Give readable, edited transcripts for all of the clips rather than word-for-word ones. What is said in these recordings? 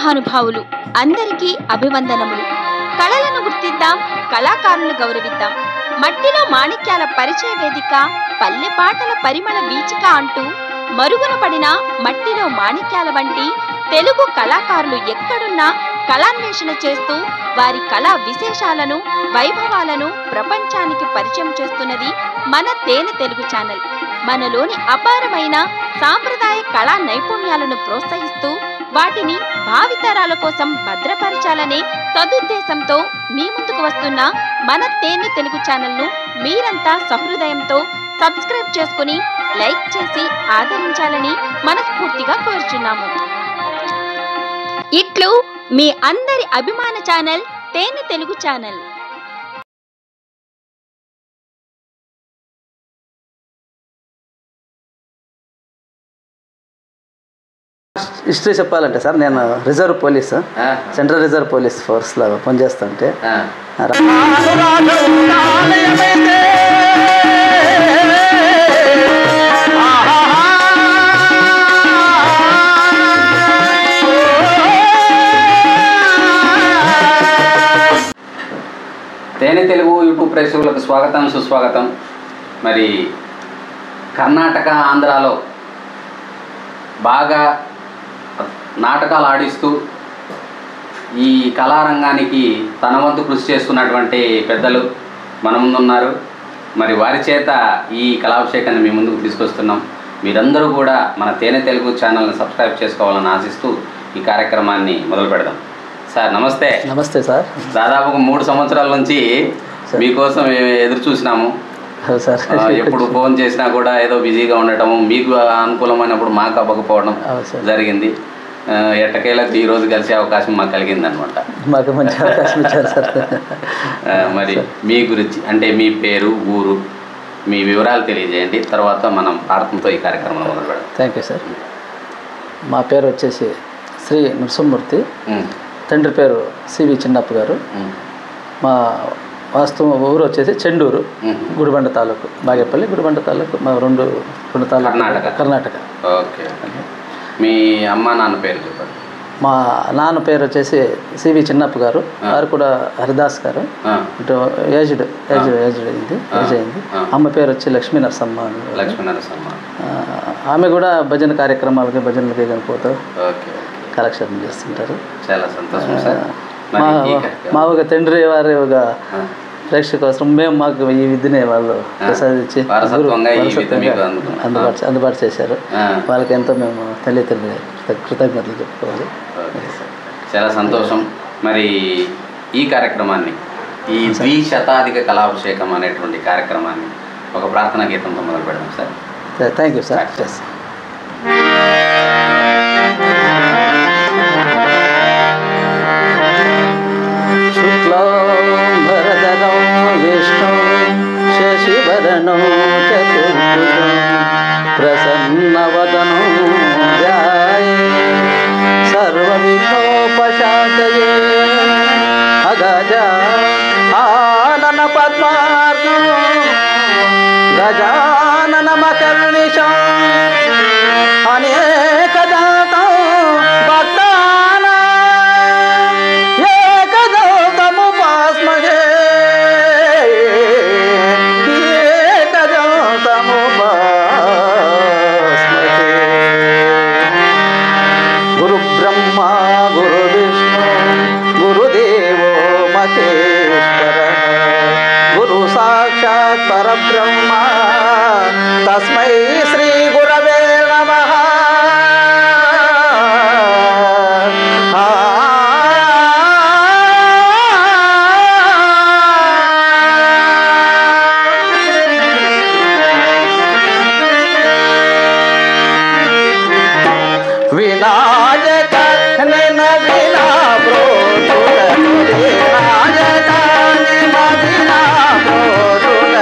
మహానుభావులు అందరికీ అభివందనములు. కళలను గుర్తిద్దాం, కళాకారులను గౌరవిద్దాం. మట్టిలో మాణిక్యాల పరిచయ వేదిక, పల్లె పాటల పరిమళ వీచిక అంటూ మరుగున పడిన మట్టిలో మాణిక్యాల వంటి తెలుగు కళాకారులు ఎక్కడున్నా కళాన్వేషణ చేస్తూ వారి కళా విశేషాలను, వైభవాలను ప్రపంచానికి పరిచయం చేస్తున్నది మన తేనె తెలుగు ఛానల్. మనలోని అపారమైన సాంప్రదాయ కళా నైపుణ్యాలను ప్రోత్సహిస్తూ వాటిని భావితరాల కోసం భద్రపరచాలనే సదుద్దేశంతో మీ ముందుకు వస్తున్న మన తేనె తెలుగు ఛానల్ను మీరంతా సహృదయంతో సబ్స్క్రైబ్ చేసుకుని లైక్ చేసి ఆదరించాలని మనస్ఫూర్తిగా కోరుచున్నాము. ఇట్లు మీ అందరి అభిమాన channel Tene Telugu channel. History చెప్పాలంటే సార్, నేను reserve police, central reserve police ఫోర్స్లో పనిచేస్తుంటే తేనె తెలుగు యూట్యూబ్ ప్రేక్షకులకు స్వాగతం, సుస్వాగతం. మరి కర్ణాటక, ఆంధ్రాలో బాగా నాటకాలు ఆడిస్తూ ఈ కళారంగానికి తన వంతు కృషి చేస్తున్నటువంటి పెద్దలు మన ముందున్నారు. మరి వారి చేత ఈ కళాభిషేకాన్ని మీ ముందుకు తీసుకొస్తున్నాం. మీరందరూ కూడా మన తేనె తెలుగు ఛానల్ని సబ్స్క్రైబ్ చేసుకోవాలని ఆశిస్తూ ఈ కార్యక్రమాన్ని మొదలు పెడదాం. సార్ నమస్తే. నమస్తే సార్. దాదాపు 3 సంవత్సరాల నుంచి మీకోసం ఎదురు చూసినాము. ఎప్పుడు ఫోన్ చేసినా కూడా ఏదో బిజీగా ఉండటం, మీకు అనుకూలమైనప్పుడు మాకు అవ్వకపోవడం జరిగింది. ఎట్టకేలకు ఈరోజు కలిసే అవకాశం మాకు కలిగింది అనమాట. మాకు మంచి అవకాశం ఇచ్చారు సార్. మరి మీ గురించి అంటే మీ పేరు, ఊరు, మీ వివరాలు తెలియజేయండి. తర్వాత మనం ప్రార్థనతో ఈ కార్యక్రమంలో మొదలు పెడదాం. Thank you sir. మా పేరు వచ్చేసి శ్రీ నృసింహమూర్తి, తండ్రి పేరు సివి చిన్నప్ప గారు. మా వాస్తవ ఊరు వచ్చేసి చెండూరు, గుడిబండ తాలూకు, బాగేపల్లి, గుడిబండ తాలూకు. మా రెండు తాలూకు కర్ణాటక. ఓకే. మీ అమ్మ నాన్న పేరు చెప్పండి. మా నాన్న పేరు వచ్చేసి సివి చిన్నప్ప గారు, వారు కూడా హరిదాస్ గారు, ఇటు ఏజ్డ్ అయింది. అమ్మ పేరు వచ్చి లక్ష్మీ నరసమ్మ. ఆమె కూడా భజన కార్యక్రమాలకి, భజనలకి కనిపోతూ కాలక్షేపం చేస్తుంటారు. చాలా సంతోషం సార్. మా ఒక తండ్రి వారి ఒక ప్రేక్షక కోసం మేము మాకు ఈ విద్యని వాళ్ళు ప్రసాదించి అందుబాటు చేశారు. వాళ్ళకి ఎంతో మేము తల్లిదండ్రులు కృతజ్ఞతలు చెప్పుకోవాలి. చాలా సంతోషం. మరి ఈ కార్యక్రమాన్ని, ఈ ద్విశతాధిక కళాభిషేకం అనేటువంటి కార్యక్రమాన్ని ఒక ప్రార్థనా గీతంతో మొదలు పెడదాం సార్. Thank you sir. శుక్లాంబరధరం విష్ణు శశివదనం చతుర్భుజం ప్రసన్నవదనం ధ్యాయే సర్వవిఘ్నోపశాంతయే అగజ ఆనన పద్మార్గం గజాననమకర్నిశం అనేకదాతం పరబ్రహ్మ తస్మై శ్రీ గురవే నమః. వినాయక నిన వినా బ్రోతుల వినాయక నిన వినా బ్రోతుల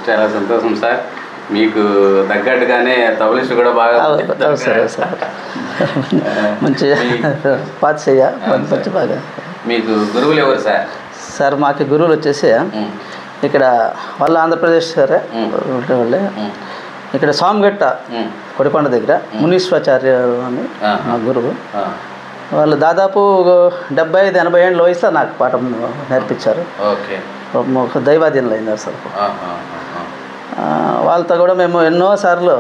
చాలా సంతోషం సార్. మీకు తగ్గట్టుగానే తబలిస్ట్ కూడా బాగా మంచి పాత్సయ్య మంచి బాగా. మీకు గురువులు ఎవరు సార్? సార్ మాకు గురువులు వచ్చేసి ఇక్కడ వాళ్ళు ఆంధ్రప్రదేశ్ సరే వాళ్ళే. ఇక్కడ స్వామిగట్ట కొడికొండ దగ్గర మునీశ్వరాచార్య అని మా గురువు. వాళ్ళు దాదాపు 75-80 ఏళ్ళ వయసులో నాకు పాఠం నేర్పించారు. ఒక దైవాధీనులు అయినారు సార్. వాళ్ళతో కూడా మేము ఎన్నోసార్లు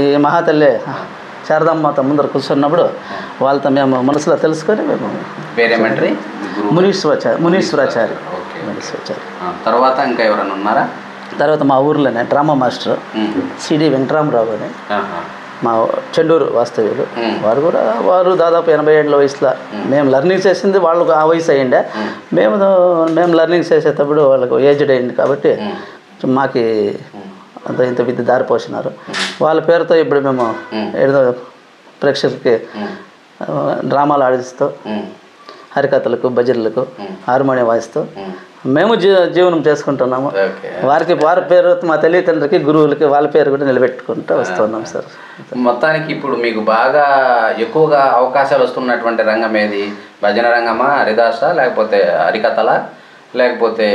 ఈ మహాతల్లి శారదమ్మతో ముందర కూర్చున్నప్పుడు వాళ్ళతో మేము మనసులో తెలుసుకొని మేము మునీశ్వరాచార్య. తర్వాత ఇంకా ఎవరైనా ఉన్నారా? తర్వాత మా ఊర్లోనే డ్రామా మాస్టర్ సిడి వెంకటరామరావు అని మా చెండూరు వాస్తవ్యులు. వారు దాదాపు 80 ఏళ్ళ వయసులో మేము లర్నింగ్ చేసింది వాళ్ళకు ఆ వయసు అయ్యిండే. మేము లర్నింగ్ చేసేటప్పుడు వాళ్ళకు ఏజ్డ్ అయింది కాబట్టి మాకు అంత ఇంత విద్య దారి పోసినారు. వాళ్ళ పేరుతో ఇప్పుడు మేము ఏదో ప్రేక్షకులకి డ్రామాలు ఆడిస్తూ హరికథలకు భజనలకు హార్మోనియం వాయిస్తూ మేము జీవనం చేసుకుంటున్నాము. వారి పేరు మా తల్లిదండ్రులకి గురువులకి వాళ్ళ పేరు కూడా నిలబెట్టుకుంటూ వస్తున్నాం సార్. మొత్తానికి ఇప్పుడు మీకు బాగా ఎక్కువగా అవకాశాలు వస్తున్నటువంటి రంగం ఏది? భజన రంగమా, హరిదాసా, లేకపోతే హరికథలా, లేకపోతే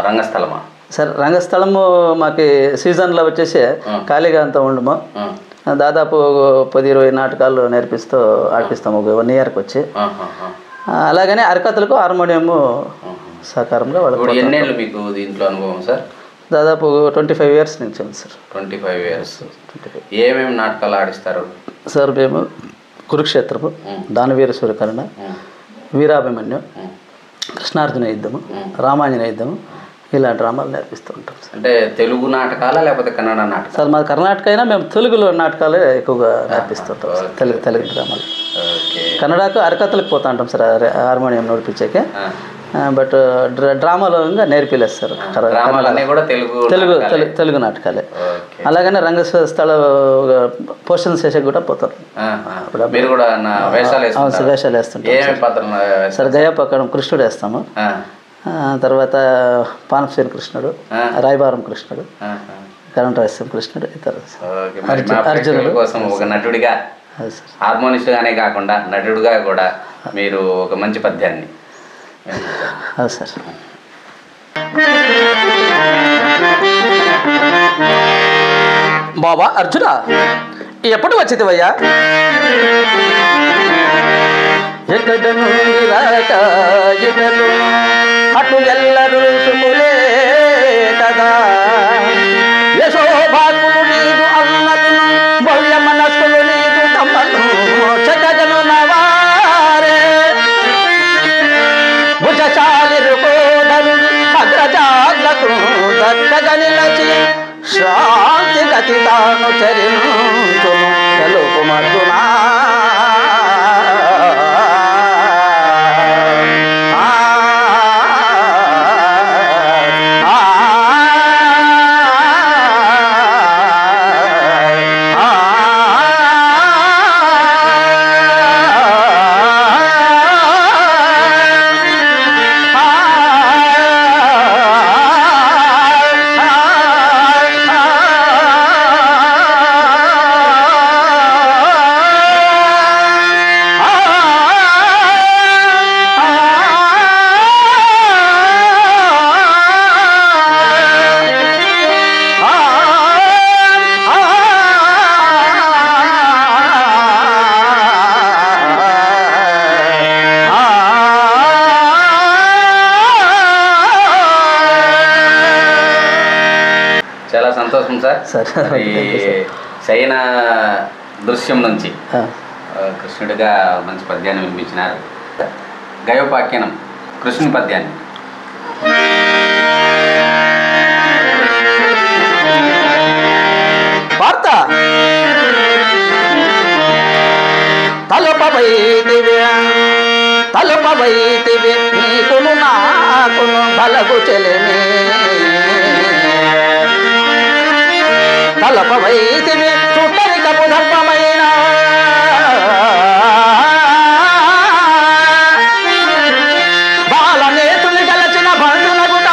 రంగస్థలమా? సార్ రంగస్థలము మాకు సీజన్లో వచ్చేసి ఖాళీగా అంతా ఉండము. దాదాపు 10-20 నాటకాలు నేర్పిస్తూ ఆడిపిస్తాము ఒక 1 ఇయర్కి వచ్చి. అలాగనే హరికథలకు హార్మోనియము సహకారంగా వాళ్ళు. ఎన్నేళ్ళు మీకు దీంట్లో అనుభవం సార్? దాదాపు 25 ఇయర్స్ నుంచి ఉంది సార్. 25 ఇయర్స్. ఏమేమి నాటకాలు ఆడిస్తారు సార్? మేము కురుక్షేత్రము, దానవీర సూర్యకర్ణ, వీరాభిమన్యు, కృష్ణార్జున యుద్ధము, రామాంజన యుద్ధము, ఇలా డ్రామాలు నేర్పిస్తూ ఉంటాం సార్. అంటే తెలుగు నాటకాలా లేకపోతే కన్నడ నాటకాలు? సార్ మాది కర్ణాటక అయినా మేము తెలుగులో నాటకాలే ఎక్కువగా నేర్పిస్తుంటాం సార్. తెలుగు డ్రామాలు. కన్నడకు హరికథలకు పోతూ ఉంటాం సార్ హార్మోనియం నడిపించాకే. బట్ డ్రామాలో నేర్పిలేదు సార్. తెలుగు నాటకాలే. అలాగనే రంగస్థల పోషన్స్ చేసే కూడా పోతారు. వేషాలు వేస్తుంటాం సార్. గయాపక్కడం కృష్ణుడు వేస్తాము. తర్వాత పానపసేని కృష్ణుడు, రాయబారం కృష్ణుడు, కరంటరస్యం కృష్ణుడు, ఇతర అర్జునుడు కోసం ఒక నటుడిగా, హార్మోనిస్ట్గానే కాకుండా నటుడిగా కూడా మీరు ఒక మంచి పద్యాన్ని. సార్ బాబా అర్జున, ఎప్పుడు వచ్చితివయ్యా? ఎక్కడను అటు ఎల్లరు సుములే కదా. యశోభాకులు నీదు అన్నలు, భవ్య మనస్కులు నీదు తమ్మలు, చక్కగను నవారే భుజశాలి రుకోదరు అగ్రజాగ్లకు దక్కగ నిలచి శాంతి గతి తాను చరించును తెలుపు మర్దునా. చాలా సంతోషం సార్. శయన దృశ్యం నుంచి కృష్ణుడిగా మంచి పద్యాన్ని వినిపించినారు. గయోపాఖ్యానం కృష్ణుని పద్యాన్ని. వార్త తలుపవైతివి నీకును నాకును బలగు చెలిమి. తలపవైతివి చుట్టరికపు దర్పమైన బాలనేతుని గలచిన బండునగుట.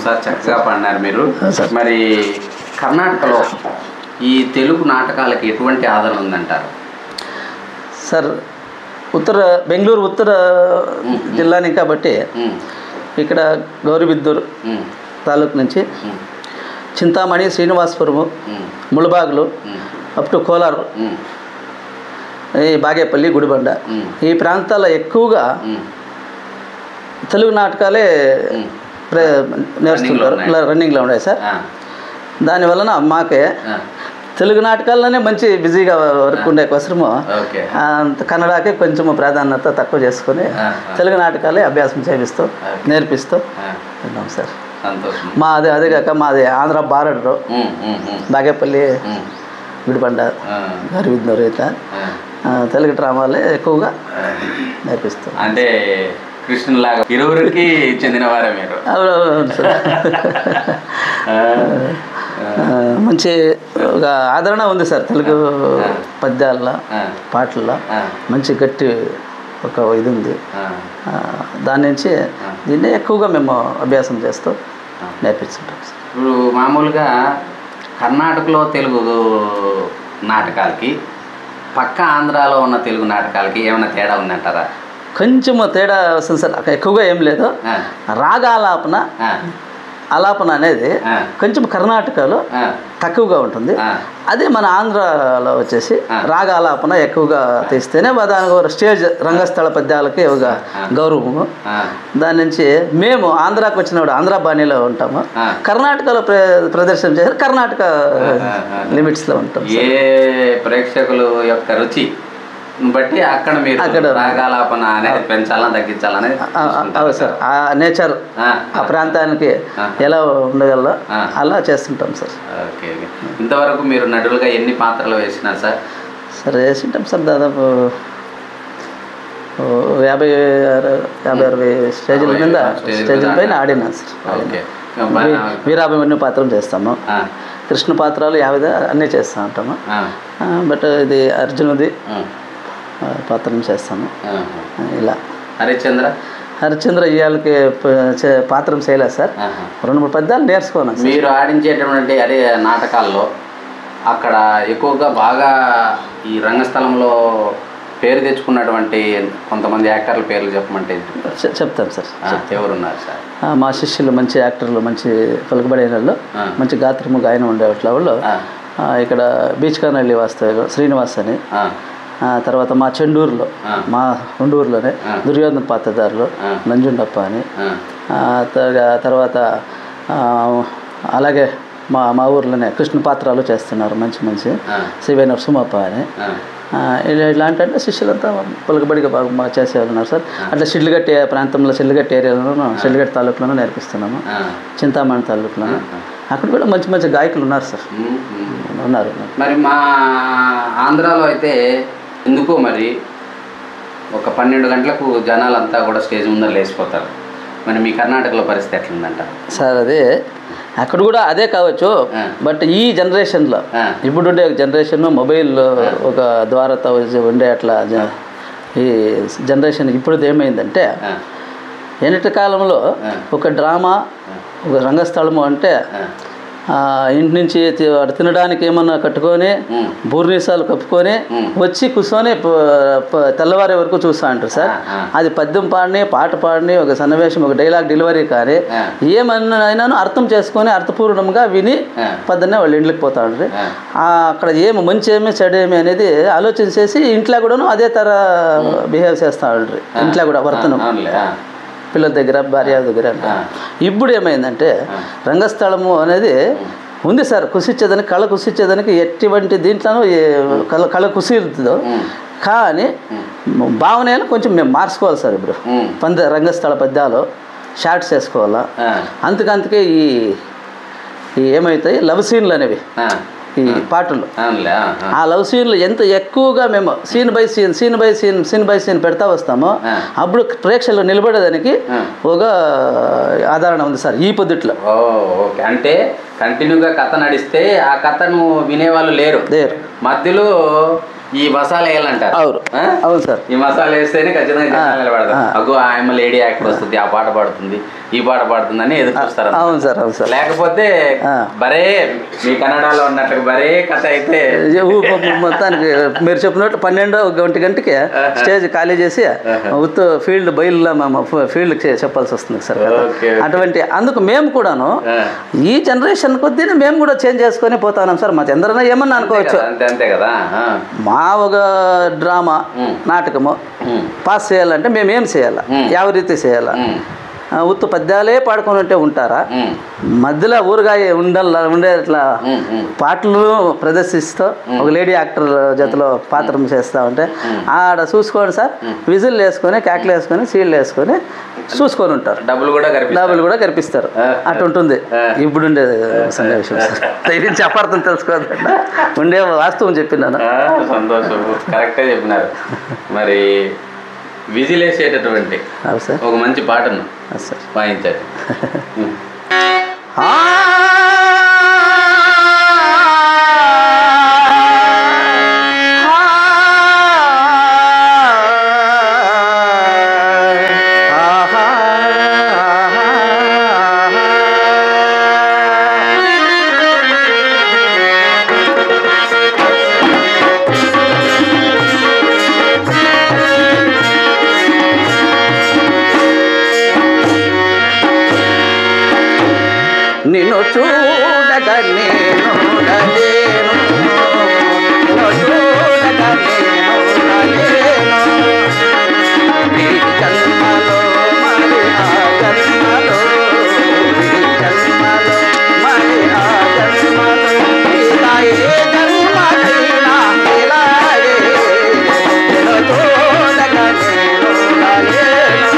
సార్, చక్కగా పాడినారు మీరు. సార్. మరి కర్ణాటకలో ఈ తెలుగు నాటకాలకి ఎటువంటి ఆదరణ ఉందంటారు? సార్, బెంగళూరు ఉత్తర జిల్లాని కాబట్టి ఇక్కడ గౌరీబిద్దూరు తాలూకు నుంచి చింతామణి, శ్రీనివాసపురము, ముళబాగులు అప్ టు కోలారు, ఈ బాగేపల్లి, గుడిబండ ఈ ప్రాంతాల్లో ఎక్కువగా తెలుగు నాటకాలే నేర్చుకుంటారు, రన్నింగ్లో ఉన్నాయి సార్. దానివలన మాకే తెలుగు నాటకాల్లోనే మంచి బిజీగా వర్క్ ఉండే కోసము కన్నడకి కొంచెం ప్రాధాన్యత తక్కువ చేసుకొని తెలుగు నాటకాలే అభ్యాసం చేపిస్తూ నేర్పిస్తూ ఉన్నాం సార్. అదే కాక మాది ఆంధ్ర బార్డర్, బాగేపల్లి, గుడిబండ, గౌరీబిద్దూరు అయితే తెలుగు డ్రామాలే ఎక్కువగా నేర్పిస్తాం. అంటే కృష్ణులాగా ఇరువురికి చెందిన వారే మీరు. అవును సార్. మంచి ఒక ఆదరణ ఉంది సార్ తెలుగు పద్యాల్లో, పాటల్లో మంచి గట్టి ఒక ఇది ఉంది. దాని నుంచి దీన్నే ఎక్కువగా మేము అభ్యాసం చేస్తూ నేర్పిస్తుంటాం సార్. ఇప్పుడు మామూలుగా కర్ణాటకలో తెలుగు నాటకాలకి పక్క ఆంధ్రాలో ఉన్న తెలుగు నాటకాలకి ఏమైనా తేడా ఉందంటారా? కొంచెం తేడా వస్తుంది సార్. ఎక్కువగా ఏం లేదు. రాగాలాపన అనేది కొంచెం కర్ణాటకలో తక్కువగా ఉంటుంది. అదే మన ఆంధ్రాలో వచ్చేసి రాగాలాపన ఎక్కువగా తీస్తేనే దానికి స్టేజ్ రంగస్థల పద్యాలకి ఒక గౌరవము. దాని నుంచి మేము ఆంధ్రాకి వచ్చినప్పుడు ఆంధ్ర బాణీలో ఉంటాము, కర్ణాటకలో ప్రదర్శన చేసి కర్ణాటక లిమిట్స్లో ఉంటాం. ఏ ప్రేక్షకులు యొక్క రుచి బట్టి అక్కడ రాగాలాపన అనేది పెంచాలని తగ్గించాలనేది సార్. ఆ నేచర్ ఆ ప్రాంతానికి ఎలా ఉండగలదో అలా చేస్తుంటాం సార్. ఓకే. ఇంతవరకు మీరు నటులుగా ఎన్ని పాత్రలు వేసినారు సార్? సార్ వేసింటాం సార్, దాదాపు 50-60 స్టేజ్ల మీద స్టేజ్ల పైన ఆడినాను సార్. వీరాభిమన్యు పాత్రం చేస్తాము, కృష్ణ పాత్రలు 50 అన్నీ చేస్తూ ఉంటాము. బట్ ఇది అర్జునుది పాత్రం చేస్తాను. ఇలా హరిశ్చంద్ర ఇవాళకి పాత్రం చేయలేదు సార్. 2-3 పద్యాలు నేర్చుకున్నాను. మీరు ఆడించేటటువంటి నాటకాల్లో అక్కడ ఎక్కువగా బాగా ఈ రంగస్థలంలో పేరు తెచ్చుకున్నటువంటి కొంతమంది యాక్టర్ల పేర్లు చెప్పమంటే చెప్తాను సార్. ఎవరున్నారు సార్? మా శిష్యులు మంచి యాక్టర్లు, మంచి పలుకుబడిన వాళ్ళు, మంచి గాత్రము గాయనం ఉండేవాళ్ళ వాళ్ళు ఇక్కడ బీచ్ కానల్లి వాస్తవ శ్రీనివాస్ అని, తర్వాత మా చెండూరులో, మా ఉండూరులోనే దుర్యోధన పాత్రధారులు నంజుండప్ప అని, తర్వాత అలాగే మా ఊర్లోనే కృష్ణ పాత్రలు చేస్తున్నారు మంచి సివై నరసింహప్ప అని. ఇలాంటి అంటే శిష్యులంతా పలుకుబడిగా బాగా చేసేవాళ్ళు ఉన్నారు సార్. అట్లా షిడ్లగట్టి ప్రాంతంలో, షిడ్లగట్టి ఏరియాలోనూ, షిడ్లగట్టి తాలూకులోనూ నేర్పిస్తున్నాము, చింతామణి తాలూకులోనూ. అక్కడ కూడా మంచి గాయకులు ఉన్నారు సార్, ఉన్నారు. మరి మా ఆంధ్రాలో అయితే ఎందుకో మరి ఒక 12 గంటలకు జనాలంతా కూడా స్టేజ్ ముందర లేచిపోతారు. మరి మీ కర్ణాటకలో పరిస్థితి ఎట్లుందంట సార్? అదే అక్కడ కూడా అదే కావచ్చు. బట్ ఈ జనరేషన్లో, ఇప్పుడు ఉండే జనరేషన్ మొబైల్ ఒక ద్వారాతో ఉండే అట్లా ఈ జనరేషన్ ఇప్పుడు ఏమైందంటే, ఎన్నిటి కాలంలో ఒక డ్రామా, ఒక రంగస్థలము అంటే ఇంటి నుంచి తినడానికి ఏమన్నా కట్టుకొని బూర్నీసాలు కప్పుకొని వచ్చి కూర్చొని తెల్లవారే వరకు చూస్తూ ఉంటారు సార్. అది పద్యం పాడిని, పాట పాడిని, ఒక సన్నివేశం, ఒక డైలాగ్ డెలివరీ కానీ ఏమన్నాను అర్థం చేసుకొని అర్థపూర్ణంగా విని పొద్దున్నే వాళ్ళు ఇంట్లోకి పోతా ఉంటారు. అక్కడ మంచి ఏమి చెడు ఏమి అనేది ఆలోచన చేసి ఇంట్లో కూడాను అదే తర బిహేవ్ చేస్తూ ఉంటారు. ఇంట్లో కూడా వర్తనం పిల్లల దగ్గర, భార్య దగ్గర. ఇప్పుడు ఏమైందంటే రంగస్థలము అనేది ఉంది సార్, కుసిచ్చేదానికి, కళ కుసిచ్చేదానికి ఎటువంటి దీంట్లోనూ కళ కుసిరుతుందో. కానీ భావనలు కొంచెం మేము మార్చుకోవాలి సార్. ఇప్పుడు రంగస్థల పద్యాలు షార్ట్స్ వేసుకోవాలా. అందుకే ఈ ఏమవుతాయి లవ్ సీన్లు అనేవి, ఈ పాటలు, ఆ లవ్ సీన్లు ఎంత ఎక్కువగా మేము సీన్ బై సీన్ పెడతా వస్తామో అప్పుడు ప్రేక్షకులు నిలబడేదానికి ఒక ఆదరణ ఉంది సార్ ఈ పొద్దుట్లో. అంటే కంటిన్యూగా కథ నడిస్తే ఆ కథను వినేవాళ్ళు లేరు, మధ్యలో ఈ మసాలా వేయాలంటారు. అవును అవును సార్. ఈ మసాలా వేస్తేనే ఖచ్చితంగా నిలబడతారు. అగ్గో ఆయమ్మ లేడీ యాక్టర్ వస్తుంది, ఆ పాట పాడుతుంది, ఈ పాట పాడుతుందని ఎదురు చూస్తారు. అవును సార్ అవును సార్. లేకపోతే బరే మీ కన్నడలో ఉన్నట్టుగా బరే కథ అయితే మొత్తానికి మీరు చెప్పినట్టు 12 గంటకి స్టేజ్ ఖాళీ చేసి ఉత్త ఫీల్డ్ బయలులో మేము ఫీల్డ్కి చెప్పాల్సి వస్తుంది సార్. అటువంటి అందుకు మేము కూడాను ఈ జనరేషన్ కొద్దీ మేము కూడా చేంజ్ చేసుకొని పోతాం సార్. మా చంద్రన్న ఏమన్నా అనుకోవచ్చు, అంతే కదా. మా ఒక డ్రామా నాటకము పాస్ చేయాలంటే మేము ఏం చేయాలా, ಯಾವ రీతి చేయాలా? ఉత్తు పద్యాలే పాడుకొని ఉంటే ఉంటారా? మధ్యలో ఊరుగా ఉండేట్లా పాటలు ప్రదర్శిస్తూ ఒక లేడీ యాక్టర్ జతలో పాత్ర చేస్తూ ఉంటే ఆడ చూసుకోండి సార్, విజిల్ వేసుకొని క్యాక్లు వేసుకొని సీళ్ళు వేసుకొని చూసుకొని ఉంటారు. డబ్బులు కూడా కనిపిస్తారు. అటు ఉంటుంది ఇప్పుడు ఉండే సన్నివేశం సార్. తగిలించి అపార్థం తెలుసుకోవద్దండి, ఉండే వాస్తవం చెప్పినాను. సంతోషం, కరెక్టే చెప్పినారు. మరి విజిలేసేటటువంటి ఒక మంచి పాటను వాయించారు. నిన్ను చూడగా నేను నలేను, నిన్ను చూడగా నేను నలేను, ఈ జన్మలో మరి ఆ జన్మలో, ఈ జన్మలో మరి ఆ జన్మలో, ఇలా ఏ జన్మకైనా ఇలాగే నిన్ను చూడగా నేను నలేను.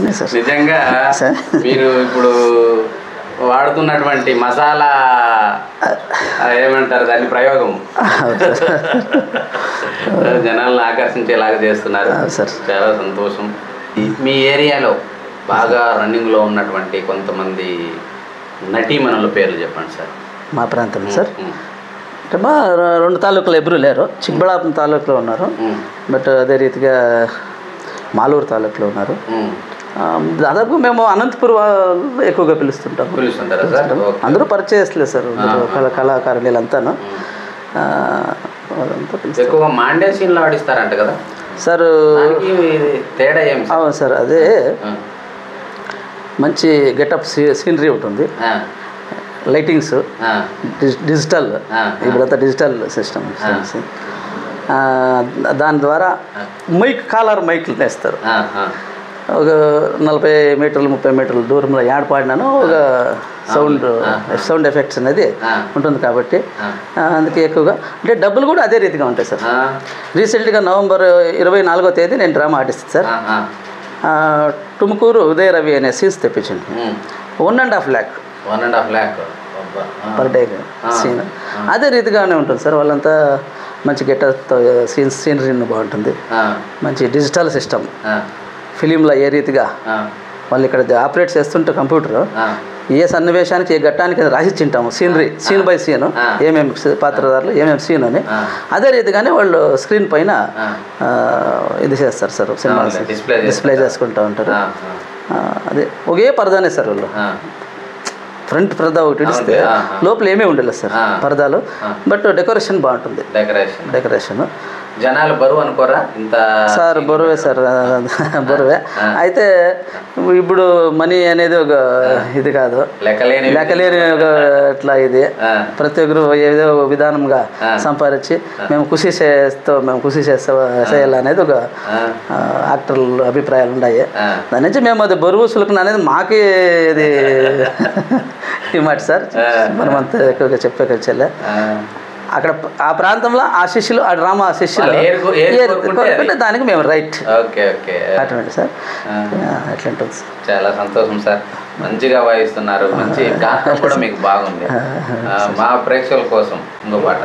వస్తున్నాయి సార్. నిజంగా మీరు ఇప్పుడు వాడుతున్నటువంటి మసాలా ఏమంటారు దాన్ని ప్రయోగం జనాలను ఆకర్షించేలాగా చేస్తున్నారు. చాలా సంతోషం. మీ ఏరియాలో బాగా రన్నింగ్లో ఉన్నటువంటి కొంతమంది నటీమణుల పేర్లు చెప్పండి సార్. మా ప్రాంతంలో సార్ అంటే మా 2 తాలూకులు ఎవరు లేరు. చిక్కబళ్ళాపురం తాలూకులో ఉన్నారు, బట్ అదే రీతిగా మాలూరు తాలూకులో ఉన్నారు. దాదాపు మేము అనంతపురం ఎక్కువగా పిలుస్తుంటాము. అందరూ పరిచయస్తులేదు సార్, కళాకారులు వీళ్ళంతాను. ఎక్కువగా మాండ్య సీన్లో ఆడిస్తారంట కదా సార్. తేడా ఏం? అవును సార్, అదే మంచి గెటప్ సీనరీ ఉంటుంది, లైటింగ్స్ డిజిటల్, ఇప్పుడంతా డిజిటల్ సిస్టమ్స్. దాని ద్వారా కాలర్ మైక్లు వేస్తారు. ఒక 40 మీటర్లు 30 మీటర్ల దూరంలో యాడ్ పాడినాను ఒక సౌండ్ ఎఫెక్ట్స్ అనేది ఉంటుంది కాబట్టి అందుకే ఎక్కువగా అంటే డబ్బులు కూడా అదే రీతిగా ఉంటాయి సార్. రీసెంట్గా నవంబర్ 24వ తేదీ నేను drama artist sir. Tumakuru Udaya Ravi అనే సీన్స్ తెప్పించండి. 1.5 lakh పర్ డే సీన్. అదే రీతిగానే ఉంటుంది సార్. వాళ్ళంతా మంచి గెటప్తో సీనరీ బాగుంటుంది, మంచి డిజిటల్ సిస్టమ్. ఫిలింలో ఏ రీతిగా వాళ్ళు ఇక్కడ ఆపరేట్ చేస్తుంటే కంప్యూటర్ ఏ సన్నివేశానికి ఏ ఘట్టానికి రాసిచ్చింటాము సీనరీ, సీన్ బై సీన్, ఏమేమి పాత్రధారులు ఏమేమి సీన్ అని అదే రీతిగానే వాళ్ళు స్క్రీన్ పైన ఇది చేస్తారు సార్. సినిమా డిస్ప్లే చేసుకుంటూ ఉంటారు. అదే ఒకే పరదానే సార్. వాళ్ళు ఫ్రంట్ పరదా ఒకటి ఇస్తే లోపల ఏమీ ఉండలేదు సార్ పరదాలు, బట్ డెకరేషన్ బాగుంటుంది. డెకరేషన్ జనాలు బరువు అనుకోరా ఇంత సార్? బరువే సార్, బరువే. అయితే ఇప్పుడు మనీ అనేది ఒక ఇది కాదు, లెక్కలేని ఒక ఇట్లా ఇది ప్రతి ఒక్కరు ఏదో విధానంగా సంపాదించి మేము కృషి చేయాలనేది ఒక యాక్టర్ల అభిప్రాయాలు ఉన్నాయి. దాని నుంచి మేము అది బరువు సులుకున అనేది మాకే ఇది ఈ మాట సార్. మనమంతా ఎక్కువగా చెప్పేకొచ్చలే. అక్కడ ఆ ప్రాంతంలో ఆ శిష్యులు, ఆ డ్రామా శిష్యులు దానికి మేము రైట్ అటువంటి సార్. అట్లా ఉంటుంది సార్. చాలా సంతోషం సార్, మంచిగా వాయిస్తున్నారు, మంచి గానం కూడా మీకు బాగుంది. మా ప్రేక్షకుల కోసం ఇంకో పాట.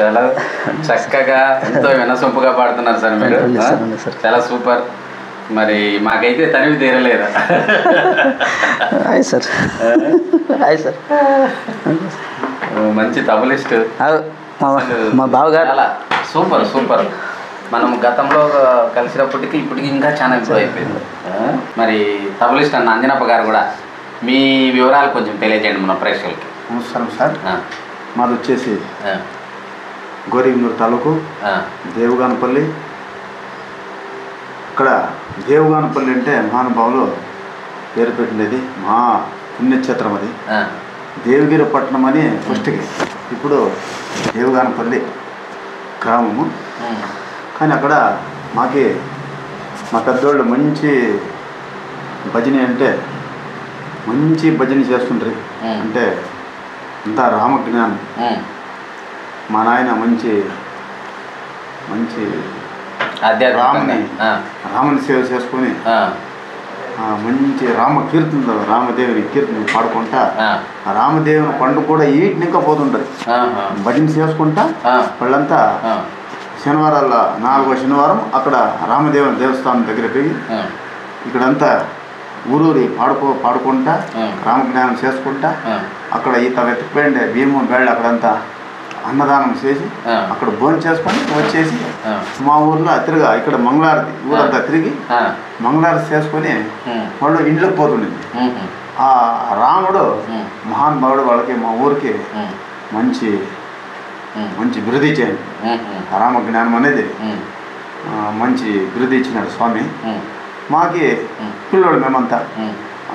చాలా చక్కగా ఎంతో వినసొంపుగా పాడుతున్నారు సార్ మీరు. చాలా సూపర్. మరి మాకైతే తనివి తీరలేదా? సార్ సార్ మంచి తబలిస్ట్ మా బావగారు. చాలా సూపర్ సూపర్. మనం గతంలో కలిసినప్పటికీ ఇప్పటికి ఇంకా చాలా ఇంప్రూవ్ అయిపోయింది. మరి తబలిస్ట్ అన్న అంజనప్ప గారు కూడా మీ వివరాలు కొంచెం తెలియజేయండి మన ప్రేక్షకులకి. నమస్కారం సార్. మాది వచ్చేసి గోరీనూరు తాలూకు దేవుగానపల్లి. ఇక్కడ దేవుగానపల్లి అంటే మహానుభావులు పేరు పెట్టినది మా పుణ్యక్షేత్రం. అది దేవగిరి పట్టణం అని ఫస్ట్కి, ఇప్పుడు దేవుగానపల్లి గ్రామము. కానీ అక్కడ మా పెద్దోళ్ళు మంచి భజన అంటే మంచి భజన చేస్తుంటారు. అంటే అంతా రామజ్ఞానం. మా నాయన మంచి మంచి రాముని సేవ చేసుకొని మంచి రామకీర్తన, రామదేవుని కీర్తన పాడుకుంటా రామదేవుని పండు కూడా ఈటిని ఇంకా పోతుంటారు. భజన చేసుకుంటా వాళ్ళంతా శనివారాల 4వ శనివారం అక్కడ రామదేవుని దేవస్థానం దగ్గర పోయి ఇక్కడంతా ఊరూరి పాడుకుంటా రామజ్ఞానం చేసుకుంటా అక్కడ ఈత వెతికిపోయిండే భీము బేళ్ళు అక్కడంతా అన్నదానం చేసి అక్కడ భోజనం చేసుకొని వచ్చేసి మా ఊర్లో తిరిగా ఇక్కడ మంగళారతి ఊరంతా తిరిగి మంగళారతి చేసుకొని వాళ్ళు ఇంట్లోకి పోతుండేది. ఆ రాముడు మహానుభావుడు వాళ్ళకి మా ఊరికి మంచి మంచి బిరుదు ఇచ్చాడు. రామజ్ఞానం అనేది మంచి బిరుదు ఇచ్చినాడు స్వామి. మాకి పిల్లోడు మేమంతా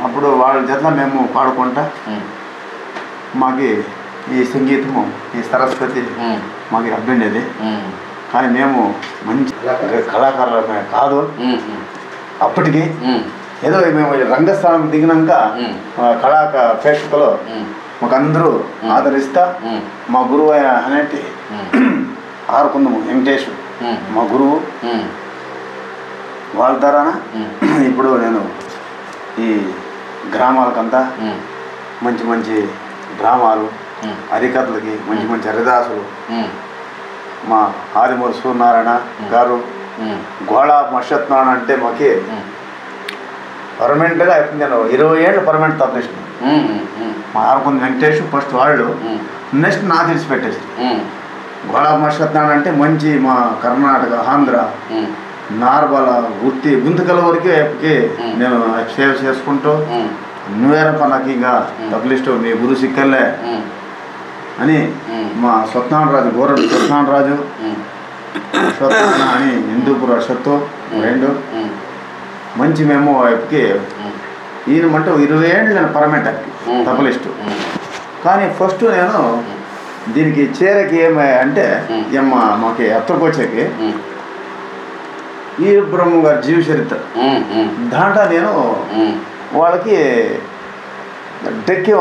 అప్పుడు వాళ్ళ జట్ల మేము పాడుకుంటా మాకి ఈ సంగీతము ఈ సరస్వతి మాకు అబ్బిండేది. కానీ మేము మంచి కళాకారులమే కాదు. అప్పటికి ఏదో మేము రంగస్థానం దిగినాక ప్రేక్షకులు మాకు అందరూ ఆదరిస్తా మా గురువు అనేటి ఆరుకుందము వెంకటేష్ మా గురువు. వాళ్ళ ద్వారా ఇప్పుడు నేను ఈ గ్రామాలకంతా మంచి మంచి డ్రామాలు హరికథలకి మంచి మంచి హరిదాసులు మా ఆదిమూరి సూర్యనారాయణ గారు గోళ మషత్నారాయణ అంటే మాకి పర్మనెంట్గా నేను 20 ఏళ్ళు పర్మనెంట్ తప్పేసిన మా ఆరుకుంది వెంకటేష్ ఫస్ట్ వాళ్ళు నెక్స్ట్ నా తెలిసిపెట్టేసి గోళ మషత్నారాయణ అంటే మంచి మా కర్ణాటక ఆంధ్ర నార్బల గుర్తి గుంతకల వరకే నేను సేవ చేసుకుంటూ నువ్వేరప్ప నాకు ఇంకా తప్పలిస్టు మీ గురు సిక్కల్లే అని మా స్వప్నారాజు గోరడు స్వప్నారాజు స్వప్న అని హిందూపుర సత్తు రెండు మంచి మేము ఎప్పటికి ఈయన మంటే 20 ఏళ్ళు నేను పర్మనెంట్ తప్పలిస్టు. కానీ ఫస్ట్ నేను దీనికి చేరకి ఏమై అంటే మాకి అత్తకొచ్చేకి ఈ బ్రహ్మ గారి జీవ చరిత్ర దాంట్లో నేను వాళ్ళకి డెక్కి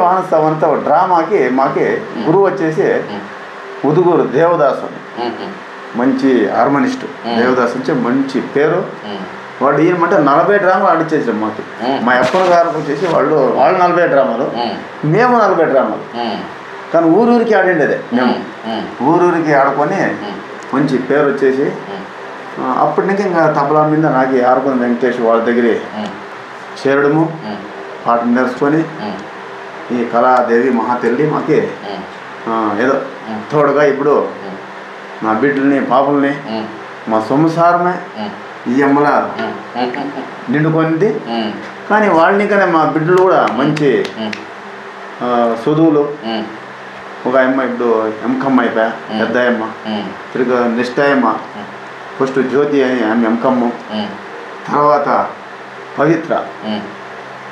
వానస్తామంతా డ్రామాకి మాకి గురువు వచ్చేసి ఉదుగూరు దేవదాసు అని మంచి హార్మోనిస్ట్. దేవదాసు వచ్చి మంచి పేరు. వాడు ఈయనమంటే 40 డ్రామాలు ఆడిచ్చేసాం మాకు. మా అప్పన గారికి వచ్చేసి వాళ్ళు 40 డ్రామాలు, మేము 40 డ్రామాలు. కానీ ఊరూరికి ఆడిండేదే మేము. ఊరూరికి ఆడుకొని మంచి పేరు వచ్చేసి అప్పటి నుంచి ఇంకా తబలా మీద నాకు ఆరుకుని వెంకటేష్ వాళ్ళ దగ్గర చేరడము పాటలు నేర్చుకొని ఈ కళాదేవి మహాతల్లి మాకి ఏదో తోడుగా ఇప్పుడు నా బిడ్డల్ని పాపల్ని మా సంసారమే ఈ అమ్మల నిండుకొనింది. కానీ వాళ్ళని కానీ మా బిడ్డలు కూడా మంచి చదువులు. ఒక అమ్మ ఇప్పుడు ఎంకమ్మ అయిపోయా పెద్ద అమ్మ, తిరిగి నెక్స్ట్ అమ్మ ఫస్ట్ జ్యోతి అని ఆమె ఎంకమ్మ, తర్వాత పవిత్ర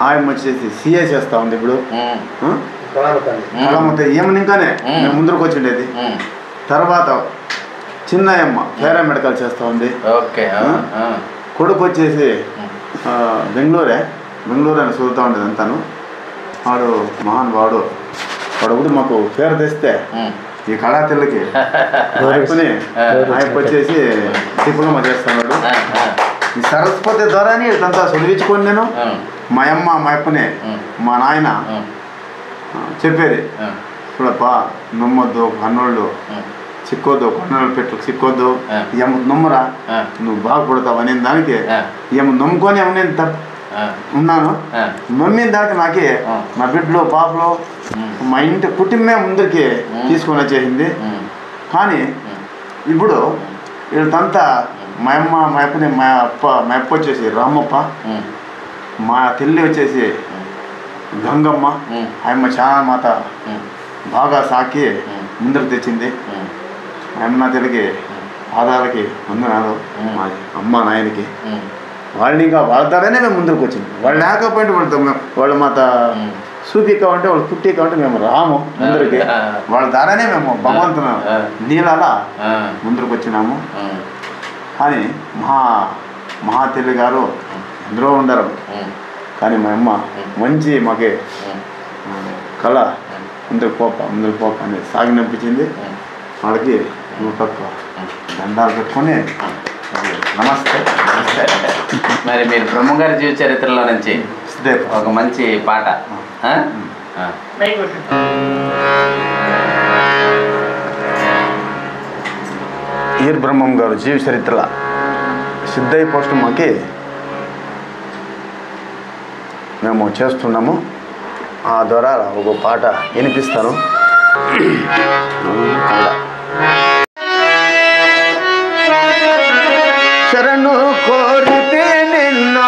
ఆమె వచ్చేసి సిఏ చేస్తూ ఉంది ఇప్పుడు. కళామత ఏమని ఇంకానే మేము ముందరకు వచ్చిండేది. తర్వాత చిన్నయమ్మ పారామెడికల్ చేస్తూ ఉంది. కొడుకు వచ్చేసి బెంగళూరు అని చదువుతూ ఉండేది అంతాను. వాడు మహానుభావుడు. వాడు కూడా మాకు పేరు తెస్తే ఈ కళాతల్లికి ఆయప్పని వచ్చేసి డిప్లొమా చేస్తున్నాడు. ఈ సరస్వతి ద్వారానే ఇదంతా చదివించుకొని నేను మా అమ్మ మా అప్పని మా నాయన చెప్పేది చూడప్ప నమ్మొద్దు, కన్నోళ్ళు చిక్కొద్దు, కన్నోళ్ళు పెట్టు చిక్కొద్దు, ఏమ నమ్మురా నువ్వు బాగుపడతావు అనే దానికి ఏమో నమ్ముకొని నేను తప్ప ఉన్నాను. నమ్మిన దానికి నాకే నా బిడ్డలు పాపలు మా ఇంటి కుటుంబమే ముందరికి తీసుకొని వచ్చేసింది. కానీ ఇప్పుడు వీళ్ళంతా మా అమ్మ మా అప్పని మా అప్ప వచ్చేసి రామప్ప, మా తెల్లి వచ్చేసి గంగమ్మ. ఆయమ్మ చాలా మాత బాగా సాకి ముందరకు తెచ్చింది. ఆయమ్మ నా తెల్లకి పాదాలకి వందనాలు మా అమ్మ నాయనకి. వాళ్ళని ఇంకా వాళ్ళ ద్వారానే మేము ముందుకు వచ్చింది. వాళ్ళు లేకపోతే వాళ్ళు మాత చూపి కావంటే వాళ్ళు పుట్టి కావంటే మేము రాము ముందరికి. వాళ్ళ ద్వారానే మేము భగవంతుని నీళ్ళలా ముందరకు వచ్చినాము. కానీ మహా తెల్లి గారు ఎందరో ఉండరు. కానీ మా అమ్మ మంచి మాకే కళ ముందుకు పోక అని సాగినంపించింది. వాళ్ళకి నూటొక్క దండాలు పెట్టుకొని నమస్తే. మరి మీరు బ్రహ్మగారి జీవిత చరిత్రలో నుంచి ఒక మంచి పాట. ఈర్ బ్రహ్మం గారు జీవ చరిత్ర సిద్ధయ్య పోస్ట్ మాకి మేము చేస్తున్నాము. ఆ ద్వారా ఒక పాట వినిపిస్తాను. శరణు కోరితే నిన్న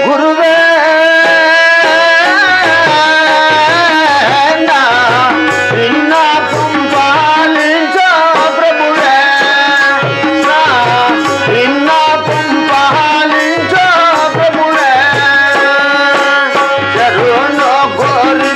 గురువే Corre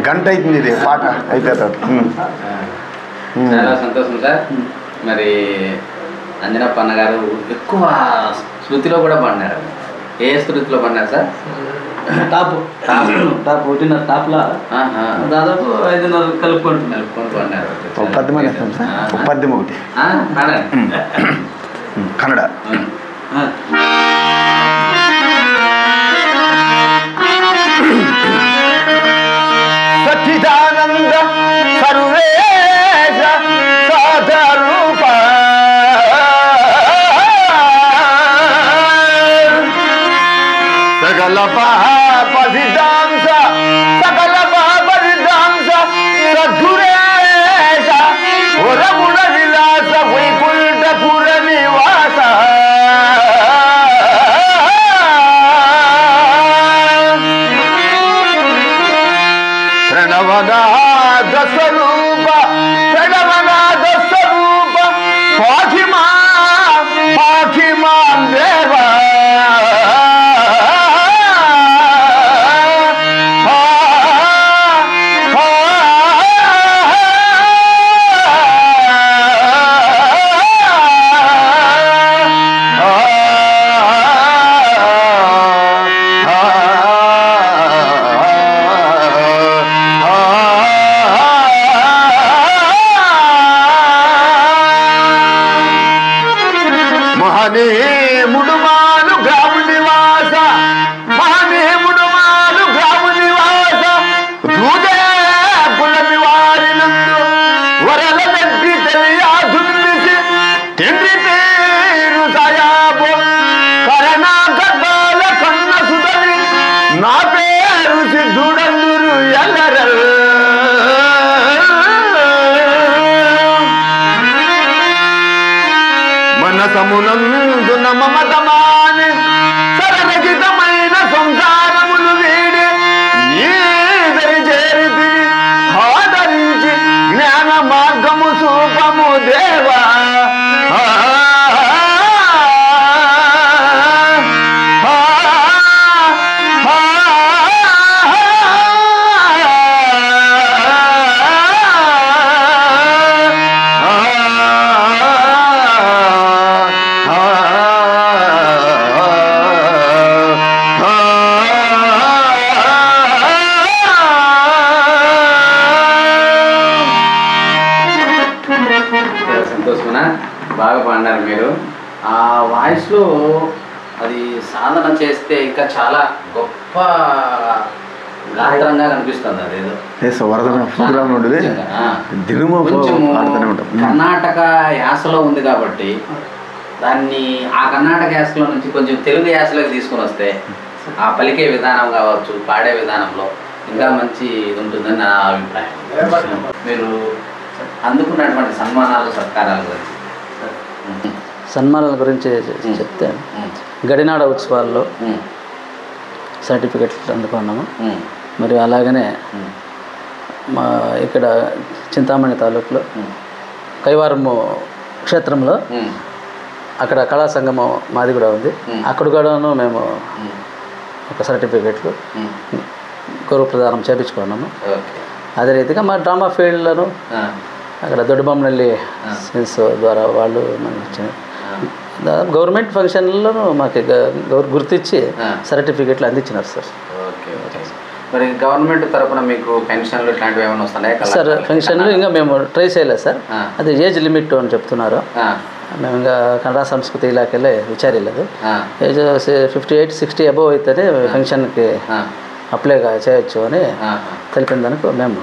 గంట అవుతుంది ఇది పాట అయిపోతుంది. చాలా సంతోషం సార్. మరి అంజనప్ప అన్న గారు ఎక్కువ శృతిలో కూడా పాడినారు. ఏ శృతిలో పాడినారు సార్? టాప్ 1.5 టాప్లా దాదాపు 5.5 కలుపుకుంటున్నారు. పాడినారు. పద్యం వేస్తాం సార్, పద్యం ఒకటి కన్నడ. సచ్చిదానంద సర్వేశ సాధరూప సకల పాపవిదాంస సకల పాపవిదాంస సద్గురేశ వరగుణ విలాస వైకుంఠపుర నివాస ప్రణవనాద స్వరూప ప్రణవనాద స్వరూప పాఠిమాం దేవ మహనీముడుమాను గ్రాము నివాస మహనీముడుమాను గ్రాము నివాస దూదే కులమి వారినందు వరల నడ్డి తెలియాదుందిసి తిండి తీరు సయాబో కరణ గర్భాల కన్న సుధని నా పేరు సిద్ధుడందురు ఎల్లరల్ మనసమునందున మమతమాని సరళగితమైన సంసారములు వీడి నీదరి చేరితిని ఆదరించి జ్ఞాన మార్గము సూపము దేవా సంతోషమా? బాగా పాడినారు మీరు. ఆ వాయిస్లో అది సాధన చేస్తే ఇంకా చాలా గొప్ప గాత్రంగా కనిపిస్తుంది. అదేదో ప్రోగ్రామ్ ఉండేది కర్ణాటక యాసలో ఉంది కాబట్టి దాన్ని ఆ కర్ణాటక యాసలో నుంచి కొంచెం తెలుగు యాసలోకి తీసుకుని వస్తే ఆ పలికే విధానం కావచ్చు, పాడే విధానంలో ఇంకా మంచి ఇది ఉంటుందని నా అభిప్రాయం. మీరు అందుకున్నటువంటి సన్మానాలు సత్కారాల గురించి సన్మానాల గురించి చెప్తే గడినాడ ఉత్సవాల్లో సర్టిఫికెట్లు అందుకున్నాము. మరి అలాగనే మా ఇక్కడ చింతామణి తాలూకులో కైవారము క్షేత్రంలో అక్కడ కళా సంగమం మాది కూడా ఉంది. అక్కడ కూడాను మేము ఒక సర్టిఫికెట్లు గౌరవ ప్రదానం చేయించుకున్నాము. అదే రీతిగా మా డ్రామా ఫీల్డ్లను అక్కడ దొడ్డబొమ్మనల్లి సీన్స్ ద్వారా వాళ్ళు మనకి ఇచ్చారు. గవర్నమెంట్ ఫంక్షన్లను మాకు గుర్తించి సర్టిఫికెట్లు అందించినారు సార్. మరి గవర్నమెంట్ తరఫున మీకు పెన్షన్లు ఇట్లాంటివి ఏమైనా వస్తున్నాయి సార్? పెన్షన్లు ఇంకా మేము ట్రై చేయలేదు సార్. అది ఏజ్ లిమిట్ అని చెప్తున్నారు. మేము ఇంకా కన్నడ సంస్కృతి ఇలాకెళ్ళి విచారలేదు. ఏజ్ 58-60 అబోవ్ అయితేనే పెన్షన్కి అప్లై చేయొచ్చు అని తెలిపిన దానికి మేము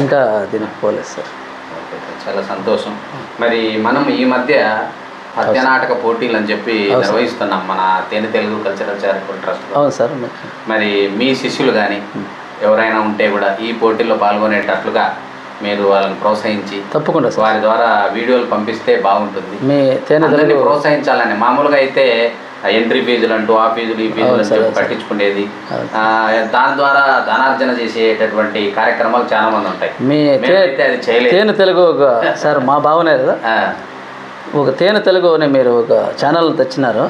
ఇంకా దీనికి పోలేదు సార్. చాలా సంతోషం. మరి మనం ఈ మధ్య పద్యనాటక పోటీలు అని చెప్పి నిర్వహిస్తున్నాం మన తేనె తెలుగు కల్చరల్ చారిటబుల్ ట్రస్ట్. అవును సార్. మరి మీ శిష్యులు కానీ ఎవరైనా ఉంటే కూడా ఈ పోటీల్లో పాల్గొనేటట్లుగా మీరు వాళ్ళని ప్రోత్సహించి తప్పకుండా వారి ద్వారా వీడియోలు పంపిస్తే బాగుంటుంది. మీ తేనె ప్రోత్సహించాలని మామూలుగా అయితే ఎంట్రీ ఫీజులు అంటూ ఆ ఫీజులు ఈ ఫీజులు అని చెప్పి కట్టించుకునేది, దాని ద్వారా ధనార్జన చేసేటటువంటి కార్యక్రమాలు చాలా మంది ఉంటాయి. అది చేయలేదు. తేనె తెలుగు సార్ మా భావనే కదా, ఒక తేనె తెలుగు అని మీరు ఒక ఛానల్ తెచ్చినారు.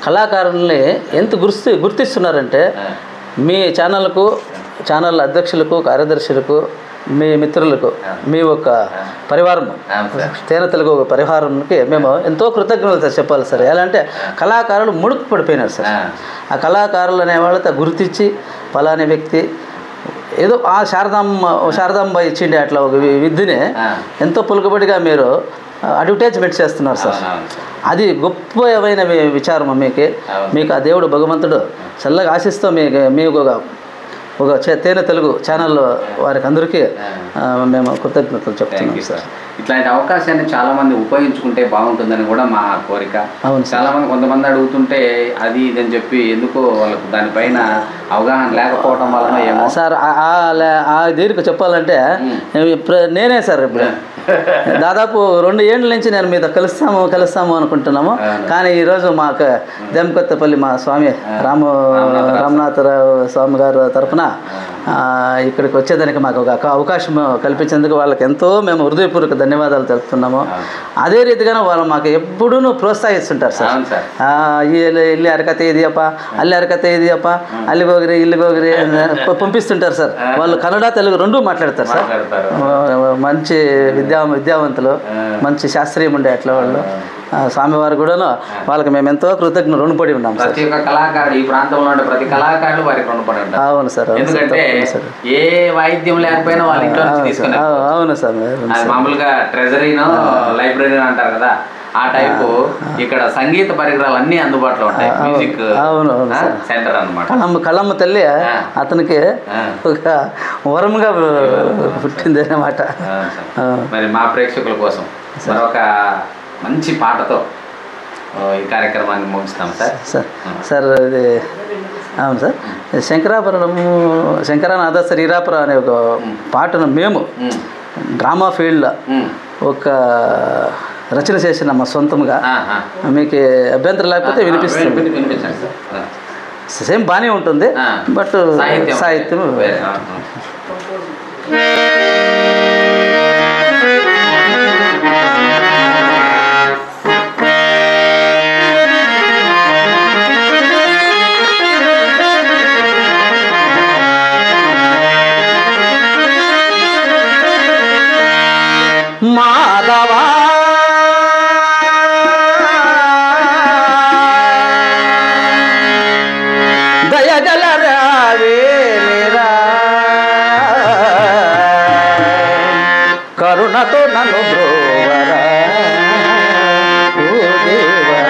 కళాకారుల్ని ఎంత గుర్తిస్తున్నారంటే మీ ఛానల్కు ఛానల్ అధ్యక్షులకు, కార్యదర్శులకు, మీ మిత్రులకు, మీ ఒక పరివారం, తేనె తెలుగు ఒక పరివారానికి మేము ఎంతో కృతజ్ఞతలు చెప్పాలి సార్. ఎలా అంటే కళాకారులు ముడుకు పడిపోయినారు సార్. ఆ కళాకారులు అనేవాళ్ళతో గుర్తించి ఫలాని వ్యక్తి ఏదో ఆ శారదాంబ ఇచ్చిండే అట్లా ఒక విద్యని ఎంతో పులుకబడిగా మీరు అడ్వర్టైజ్మెంట్ చేస్తున్నారు సార్. అది గొప్పమైన విచారం. మీకు ఆ దేవుడు భగవంతుడు చల్లగా ఆశిస్తూ మీకు ఒక తేనె తెలుగు ఛానల్ వారికి అందరికీ మేము కృతజ్ఞతలు చెప్తున్నాం సార్. ఇట్లాంటి అవకాశాన్ని చాలా మంది ఉపయోగించుకుంటే బాగుంటుందని కూడా మా కోరిక. చాలా మంది కొంతమంది అడుగుతుంటే అది ఇదని చెప్పి ఎందుకో వాళ్ళకు దానిపైన అవగాహన లేకపోవడం వలన ఏమో సార్. ఆ దీనికి చెప్పాలంటే నేనే సార్ ఇప్పుడు దాదాపు 2 ఏళ్ళ నుంచి నేను మీతో కలుస్తాము అనుకుంటున్నాము. కానీ ఈరోజు మాకు దెంకొత్తపల్లి మా స్వామి రామనాథరావు స్వామి గారు తరఫున ఇక్కడికి వచ్చేదానికి మాకు ఒక అవకాశం కల్పించేందుకు వాళ్ళకి ఎంతో మేము హృదయపూర్వక ధన్యవాదాలు తెలుపుతున్నాము. అదే రీతిగానే వాళ్ళు మాకు ఎప్పుడూ ప్రోత్సహిస్తుంటారు సార్. ఇల్లు అరకత ఇదియప్ప, అల్లి అరకత ఇదియప్ప, అల్లి గోగిరి ఇల్లు గోగిరి పంపిస్తుంటారు సార్. వాళ్ళు కన్నడ తెలుగు 2 మాట్లాడతారు సార్. మంచి విద్యావంతులు, మంచి శాస్త్రీయం ఉండే అట్లా వాళ్ళు. స్వామివారు కూడా వాళ్ళకి మేము ఎంతో కృతజ్ఞ రుణపడి ఉన్నాం సార్. ప్రతి ఒక్క కళాకారుడు, ఈ ప్రాంతంలో ఉండే ప్రతి కళాకారుడు వారికి రుణపడి ఉంటారు. అవును సార్. ఎందుకంటే ఏ వాయిద్యం లేకపోయినా వాళ్ళ ఇంట్లో తీసుకుని. అవును సార్. మామూలుగా ట్రెజరీనో లైబ్రరీ అంటారు కదా, ఆ టైపు ఇక్కడ సంగీత పరికరాలు అన్ని అందుబాటులో ఉంటాయి. మ్యూజిక్ సెంటర్ అన్నమాట. కళమ్మ తల్లి అతనికి ఒక వరంగా పుట్టింది అన్నమాట. మరి మా ప్రేక్షకుల కోసం మరొక మంచి పాటతో ఈ కార్యక్రమాన్ని ముగిస్తాం సార్. సార్ ఇది అవును సార్. శంకరానాథ శ్రీరాపురం అనే ఒక పాటను మేము డ్రామా ఫీల్డ్లో ఒక రచన చేసిన మా సొంతంగా, మీకు అభ్యంతరం లేకపోతే వినిపిస్తుంది. సేమ్ బాగానే ఉంటుంది, బట్ సాహిత్యం మాధవా దయగలరావేమిరా కరుణతో నన్ను బ్రోవరా ఓ దేవరా.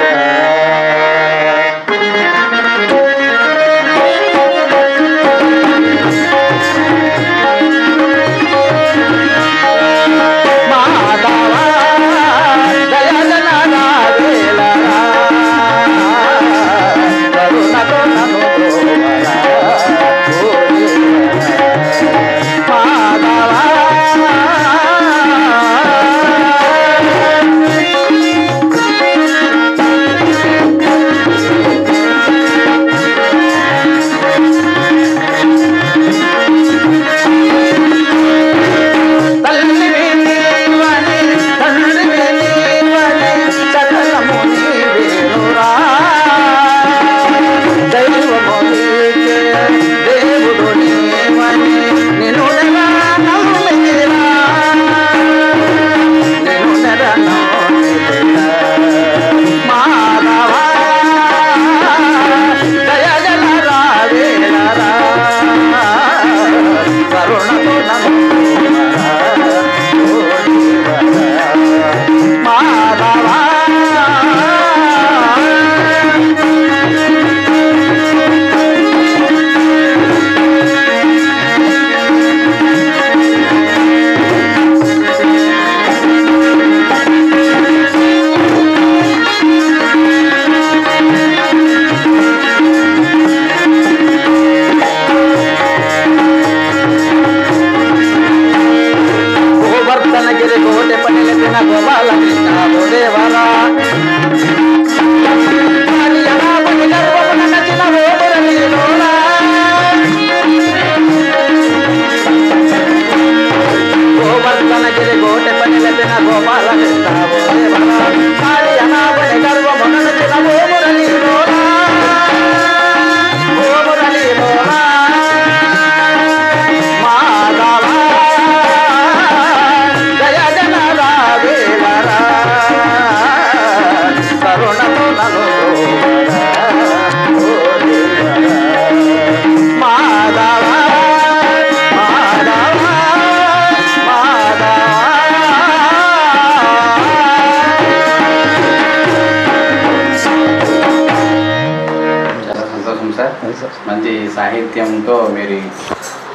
అవును సార్. మంచి సాహిత్యంతో మీరు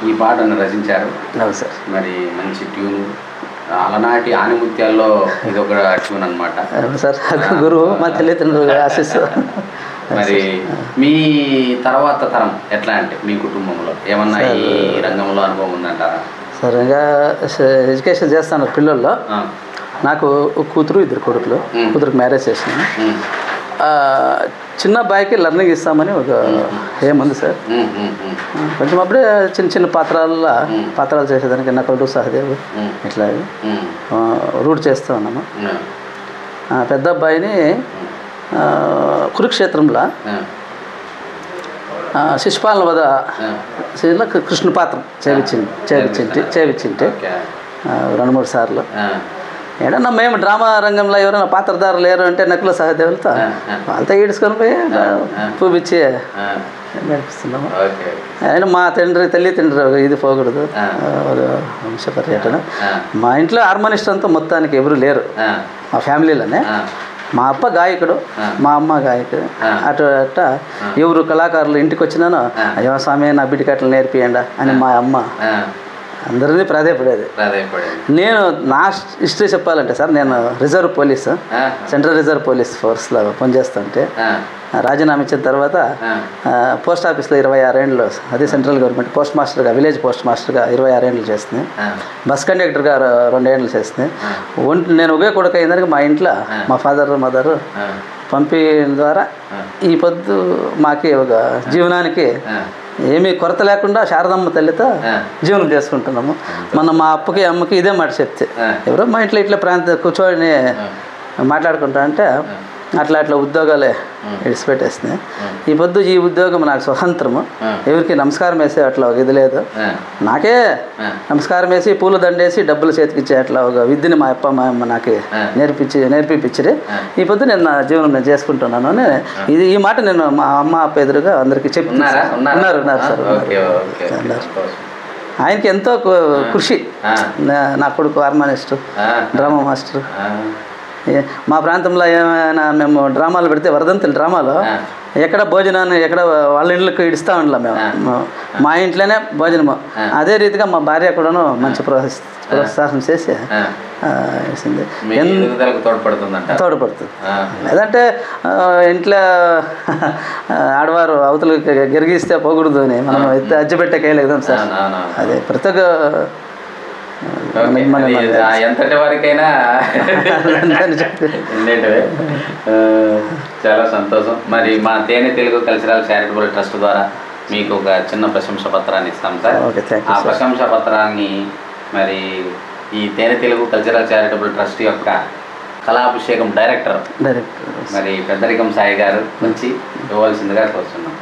ఈ పాటను రచించారు. అవును సార్. మరి మంచి ట్యూన్, అలనాటి ఆనిముత్యాల్లో ఇది ఒక ట్యూన్ అనమాట. అవును సార్. గురువు మా తల్లిదండ్రులు ఆశిస్తూ. మరి మీ తర్వాత తరం ఎట్లా అంటే మీ కుటుంబంలో ఏమన్నా ఈ రంగంలో అనుభవం ఉందంటారా? సార్ ఇంకా ఎడ్యుకేషన్ చేస్తాను పిల్లల్లో. నాకు కూతురు, 2 కొడుకులు. కూతురుకి మ్యారేజ్ చేసినాను. చిన్న అబ్బాయికి లర్నింగ్ ఇస్తామని ఒక ఏముంది సార్. కొంచెం అప్పుడే చిన్న చిన్న పాత్రలు చేసేదానికి నకలు సహదేవ్ ఇట్లా రూట్ చేస్తూ ఉన్నాము. పెద్ద అబ్బాయిని కురుక్షేత్రంలో శిశుపాలన వద కృష్ణ పాత్ర చేయించింటే 2-3 సార్లు. ఏడన్నా మేము డ్రామా రంగంలో ఎవరైనా పాత్రధారులు లేరు అంటే నకుల సహదేవులతో వాళ్ళతో ఈడ్చుకొని పోయి చూపించి నేర్పిస్తున్నాము. ఆయన మా తల్లి తండ్రి ఇది పోకూడదు వంశ పర్యటన. మా ఇంట్లో హార్మోనిస్ట్ అంతా మొత్తానికి ఎవరు లేరు మా ఫ్యామిలీలోనే. మా అప్ప గాయకుడు, మా అమ్మ గాయకుడు. అట్ట ఎవరు కళాకారులు ఇంటికి వచ్చినానో అయ్యో స్వామి నా బిడ్డకి అట్లా నేర్పియండి అని మా అమ్మ అందరినీ ప్రాధాయపడేది. నేను నా హిస్టరీ చెప్పాలంటే సార్, నేను reserve police, central reserve police ఫోర్స్లో పనిచేస్తుంటే రాజీనామా ఇచ్చిన తర్వాత పోస్ట్ ఆఫీస్లో 26 ఏళ్ళు, అదే సెంట్రల్ గవర్నమెంట్ పోస్ట్ మాస్టర్గా, విలేజ్ పోస్ట్ మాస్టర్గా 26 ఏళ్ళు చేస్తుంది. బస్ కండక్టర్గా 2 ఏళ్ళు చేస్తుంది. నేను ఒకే కొడుకు అయిందానికి మా ఇంట్లో మా ఫాదర్ మదర్ పంపిన ద్వారా ఈ పొద్దు మాకి ఒక జీవనానికి ఏమీ కొరత లేకుండా శారదమ్మ తల్లితో జీవనం చేసుకుంటున్నాము. మా అప్పకి అమ్మకి ఇదే మాట చెప్తే ఎవరో మా ఇంట్లో ఇట్లా కూర్చొని మాట్లాడుకుంటా అంటే అట్లా ఉద్యోగాలే విడిచిపెట్టేస్తున్నాయి. ఈ పొద్దు ఈ ఉద్యోగం నాకు స్వతంత్రము, ఎవరికి నమస్కారం వేసే అట్లా ఒక ఇది లేదు. నాకే నమస్కారం వేసి పూల దండేసి డబ్బులు చేతికిచ్చే అట్లా ఒక విద్యని మా అప్ప మా అమ్మ నాకు నేర్పించిరి. ఈ పొద్దు నేను నా జీవనం నేను చేసుకుంటున్నాను అని ఈ మాట నేను మా అమ్మ అప్ప ఎదురుగా అందరికీ చెప్తున్నారు. ఉన్నారు సార్. ఆయనకి ఎంతో కృషి. నా కొడుకు హార్మోనిస్టు, డ్రామా మాస్టర్. మా ప్రాంతంలో ఏమైనా మేము డ్రామాలు పెడితే వర్ధంతులు డ్రామాలో ఎక్కడ భోజనాన్ని ఎక్కడ వాళ్ళ ఇంట్లోకి ఇడుస్తూ ఉండలేం మేము, మా ఇంట్లోనే భోజనము. అదే రీతిగా మా భార్య కూడాను మంచి ప్రోత్సాహం చేసి తోడ్పడుతుంది. లేదంటే ఇంట్లో ఆడవారు అవతల గిరిగిస్తే పోకూడదు అని మనం అజ్జపెట్టే కేయలేదాం సార్. అదే ప్రతి ఒక్క ఎంతటి వారికైనా ఉండేటివే. చాలా సంతోషం. మరి మా తేనె తెలుగు కల్చరల్ చారిటబుల్ ట్రస్ట్ ద్వారా మీకు ఒక చిన్న ప్రశంసా పత్రాన్ని ఇస్తాం సార్. ఆ ప్రశంసా పత్రాన్ని మరి ఈ తేనె తెలుగు కల్చరల్ చారిటబుల్ ట్రస్ట్ యొక్క కళాభిషేకం డైరెక్టర్ మరి పెద్దరికం సాయి గారు నుంచి ఇవ్వాల్సిందిగా కోరుతున్నాం.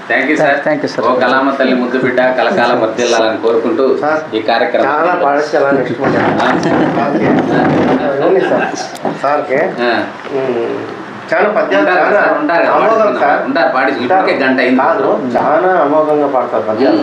Thank you sir. ఓ కళామ తల్లి ముద్దు బిడ్డ కలకాలం వర్ధిల్లాలని కోరుకుంటూ ఈ కార్యక్రమం చాలా పద్యాలు ఉంటారు పాడి గంట అయింది. చాలా అమోఘంగా పాడతారు పద్యాలు.